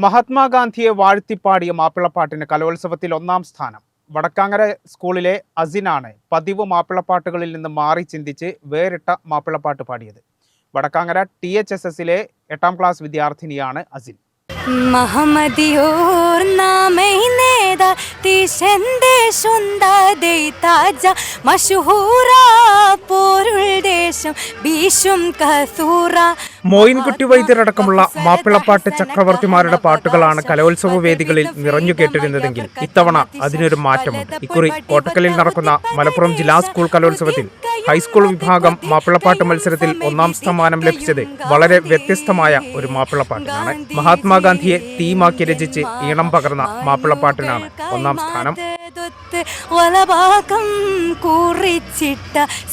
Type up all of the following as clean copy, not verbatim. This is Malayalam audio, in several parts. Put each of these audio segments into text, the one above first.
മഹാത്മാഗാന്ധിയെ വാഴ്ത്തിപ്പാടിയ മാപ്പിളപ്പാട്ടിന് കലോത്സവത്തിൽ 1ാം സ്ഥാനം. വടക്കാങ്ങര സ്കൂളിലെ അസിനാണ് പതിവ് മാപ്പിളപ്പാട്ടുകളിൽ നിന്ന് മാറി ചിന്തിച്ച് വേറിട്ട മാപ്പിളപ്പാട്ട് പാടിയത്. വടക്കാങ്ങര THSSലെ 8ാം ക്ലാസ് വിദ്യാർത്ഥിനിയാണ് അസിൻ. महमदियोर नामे नेदा तिशंदे शुंदा देताजा मशहूरा पोरुल देशम बीशुम कसूरा. മോയിൻകുട്ടി വൈദ്യരടക്കമുള്ള മാപ്പിളപ്പാട്ട് ചക്രവർത്തിമാരുടെ പാട്ടുകളാണ് കലോത്സവ വേദികളിൽ നിറഞ്ഞു കേട്ടിരുന്നതെങ്കിൽ ഇത്തവണ അതിനൊരു മാറ്റമുണ്ട്. ഇക്കുറി കോട്ടക്കലിൽ നടക്കുന്ന മലപ്പുറം ജില്ലാ സ്കൂൾ കലോത്സവത്തിൽ ഹൈസ്കൂൾ വിഭാഗം മാപ്പിളപ്പാട്ട് മത്സരത്തിൽ 1ാം സ്ഥാനം ലഭിച്ചത് വളരെ വ്യത്യസ്തമായ ഒരു മാപ്പിളപ്പാട്ടിനാണ്. മഹാത്മാഗാന്ധിയെ തീമാക്കി രചിച്ച് ഈണം പകർന്ന മാപ്പിളപ്പാട്ടിനാണ് 1ാം സ്ഥാനം.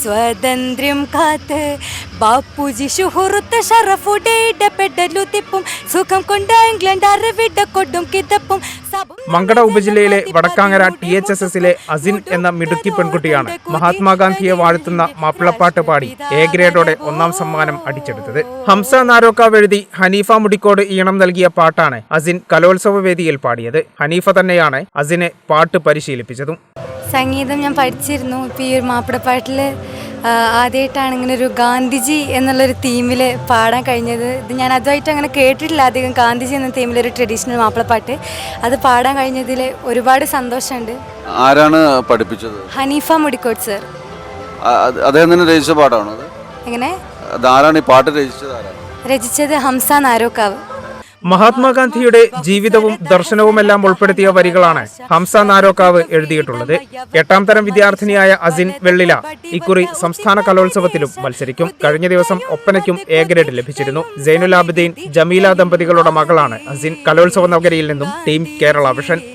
സ്വാതന്ത്ര്യം കാത്ത് ബാപ്പുജി സുഹൃത്ത് ഷറഫുടേയുടെ പെടലു തിപ്പും സുഖം കൊണ്ട് ഇംഗ്ലണ്ട് അറിവിട കൊടും കിതപ്പും. മങ്കട ഉപജില്ലയിലെ വടക്കാങ്ങര THSSലെ അസിൻ എന്ന മിടുക്കി പെൺകുട്ടിയാണ് മഹാത്മാഗാന്ധിയെ വാഴ്ത്തുന്ന മാപ്പിളപ്പാട്ട് പാടി A ഗ്രേഡോടെ 1ാം സമ്മാനം അടിച്ചെടുത്തത്. ഹംസ നാരോക്കാവ് എഴുതി ഹനീഫ മുടിക്കോട് ഈണം നൽകിയ പാട്ടാണ് അസിൻ കലോത്സവ വേദിയിൽ പാടിയത്. ഹനീഫ തന്നെയാണ് അസിനെ പാട്ട് പരിശീലിപ്പിച്ചതും. സംഗീതം ഞാൻ പഠിച്ചിരുന്നു. ഇപ്പോൾ ഈ ഒരു മാപ്പിളപ്പാട്ടിൽ ആദ്യമായിട്ടാണ് ഇങ്ങനെ ഒരു ഗാന്ധിജി എന്നുള്ളൊരു തീമിൽ പാടാൻ കഴിഞ്ഞത്. ഇത് ഞാൻ അതുമായിട്ട് അങ്ങനെ കേട്ടിട്ടില്ല അധികം. ഗാന്ധിജി എന്ന തീമിലൊരു ട്രഡീഷണൽ മാപ്പിളപ്പാട്ട് അത് പാടാൻ കഴിഞ്ഞതിൽ ഒരുപാട് സന്തോഷമുണ്ട്. ആരാണ് പഠിപ്പിച്ചത്? ഹനീഫ മുടിക്കോട് സർ. അദ്ദേഹം തന്നെ രചിച്ച പാട്ടാണോ? എങ്ങനെ? ആരാണ് ഈ പാട്ട് രചിച്ചത്? രചിച്ചത് ഹംസ നാരോക്കാവ്. മഹാത്മാഗാന്ധിയുടെ ജീവിതവും ദർശനവുമെല്ലാം ഉൾപ്പെടുത്തിയ വരികളാണ് ഹംസ നാരോക്കാവ് എഴുതിയിട്ടുള്ളത്. 8ാം തരം വിദ്യാർത്ഥിനിയായ അസിൻ വെള്ളില ഇക്കുറി സംസ്ഥാന കലോത്സവത്തിലും മത്സരിക്കും. കഴിഞ്ഞ ദിവസം ഒപ്പനയ്ക്കും A ഗ്രേഡ് ലഭിച്ചിരുന്നു. സൈനുൽ ആബിദീൻ ജമീല ദമ്പതികളുടെ മകളാണ് അസിൻ. കലോത്സവ നഗരിയിൽ നിന്നും ടീം കേരള വിഷൻ.